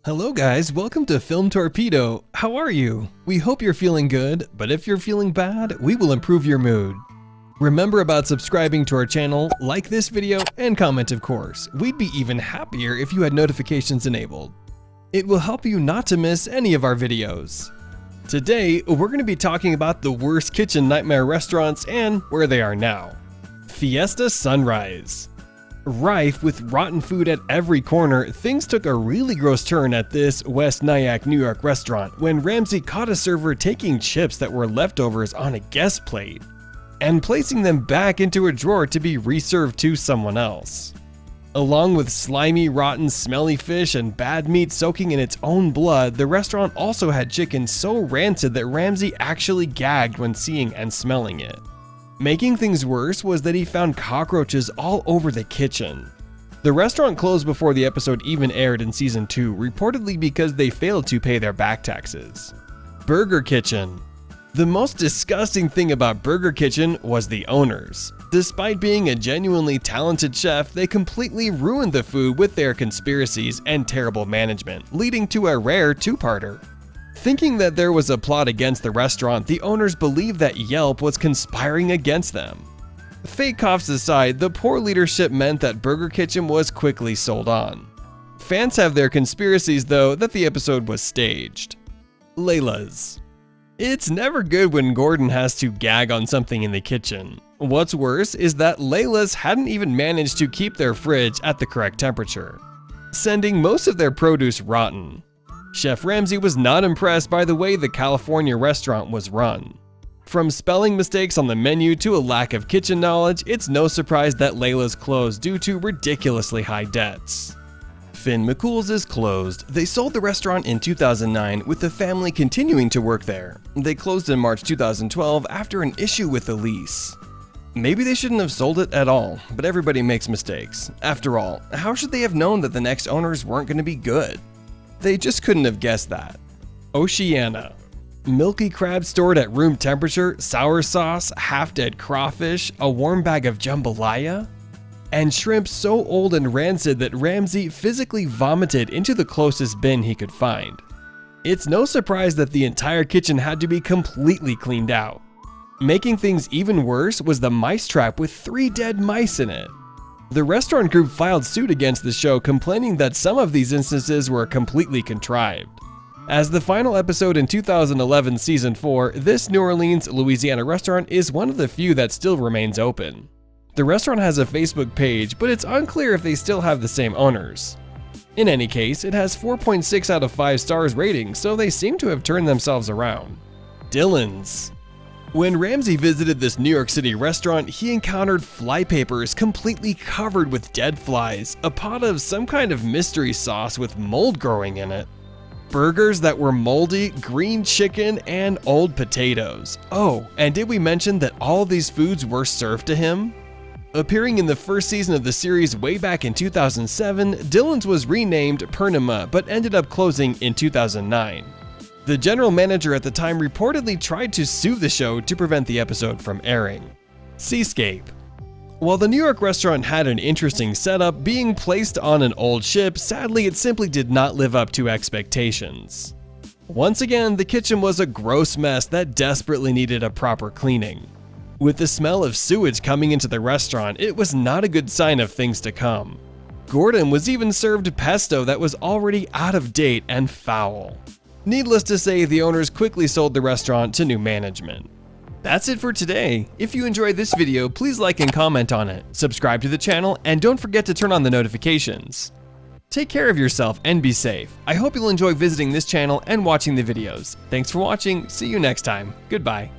Hello guys, welcome to Film Torpedo. How are you? We hope you're feeling good, but if you're feeling bad, we will improve your mood. Remember about subscribing to our channel, like this video, and comment of course. We'd be even happier if you had notifications enabled. It will help you not to miss any of our videos. Today, we're going to be talking about the worst kitchen nightmare restaurants and where they are now. Fiesta Sunrise. Rife with rotten food at every corner, things took a really gross turn at this West Nyack, New York restaurant when Ramsey caught a server taking chips that were leftovers on a guest plate and placing them back into a drawer to be reserved to someone else. Along with slimy, rotten, smelly fish and bad meat soaking in its own blood, the restaurant also had chicken so rancid that Ramsey actually gagged when seeing and smelling it. Making things worse was that he found cockroaches all over the kitchen. The restaurant closed before the episode even aired in season 2, reportedly because they failed to pay their back taxes. Burger Kitchen. The most disgusting thing about Burger Kitchen was the owners. Despite being a genuinely talented chef, they completely ruined the food with their conspiracies and terrible management, leading to a rare two-parter. Thinking that there was a plot against the restaurant, the owners believed that Yelp was conspiring against them. Fake coughs aside, the poor leadership meant that Burger Kitchen was quickly sold on. Fans have their conspiracies though that the episode was staged. Layla's. It's never good when Gordon has to gag on something in the kitchen. What's worse is that Layla's hadn't even managed to keep their fridge at the correct temperature, sending most of their produce rotten. Chef Ramsey was not impressed by the way the California restaurant was run. From spelling mistakes on the menu to a lack of kitchen knowledge, it's no surprise that Layla's closed due to ridiculously high debts. Finn McCool's is closed. They sold the restaurant in 2009 with the family continuing to work there. They closed in March 2012 after an issue with the lease. Maybe they shouldn't have sold it at all, but everybody makes mistakes. After all, how should they have known that the next owners weren't going to be good? They just couldn't have guessed that. Oceana. Milky crab stored at room temperature, sour sauce, half-dead crawfish, a warm bag of jambalaya, and shrimp so old and rancid that Ramsey physically vomited into the closest bin he could find. It's no surprise that the entire kitchen had to be completely cleaned out. Making things even worse was the mice trap with 3 dead mice in it. The restaurant group filed suit against the show, complaining that some of these instances were completely contrived. As the final episode in 2011 season 4, this New Orleans, Louisiana restaurant is one of the few that still remains open. The restaurant has a Facebook page, but it's unclear if they still have the same owners. In any case, it has 4.6 out of 5 stars rating, so they seem to have turned themselves around. Dylan's. When Ramsey visited this New York City restaurant, he encountered flypapers completely covered with dead flies, a pot of some kind of mystery sauce with mold growing in it, burgers that were moldy, green chicken, and old potatoes. Oh, and did we mention that all of these foods were served to him? Appearing in the first season of the series way back in 2007, Dylan's was renamed Purnima but ended up closing in 2009. The general manager at the time reportedly tried to sue the show to prevent the episode from airing. Seascape. While the New York restaurant had an interesting setup, being placed on an old ship, sadly it simply did not live up to expectations. Once again, the kitchen was a gross mess that desperately needed a proper cleaning. With the smell of sewage coming into the restaurant, it was not a good sign of things to come. Gordon was even served pesto that was already out of date and foul. Needless to say, the owners quickly sold the restaurant to new management. That's it for today. If you enjoyed this video, please like and comment on it, subscribe to the channel, and don't forget to turn on the notifications. Take care of yourself and be safe. I hope you'll enjoy visiting this channel and watching the videos. Thanks for watching, see you next time, goodbye.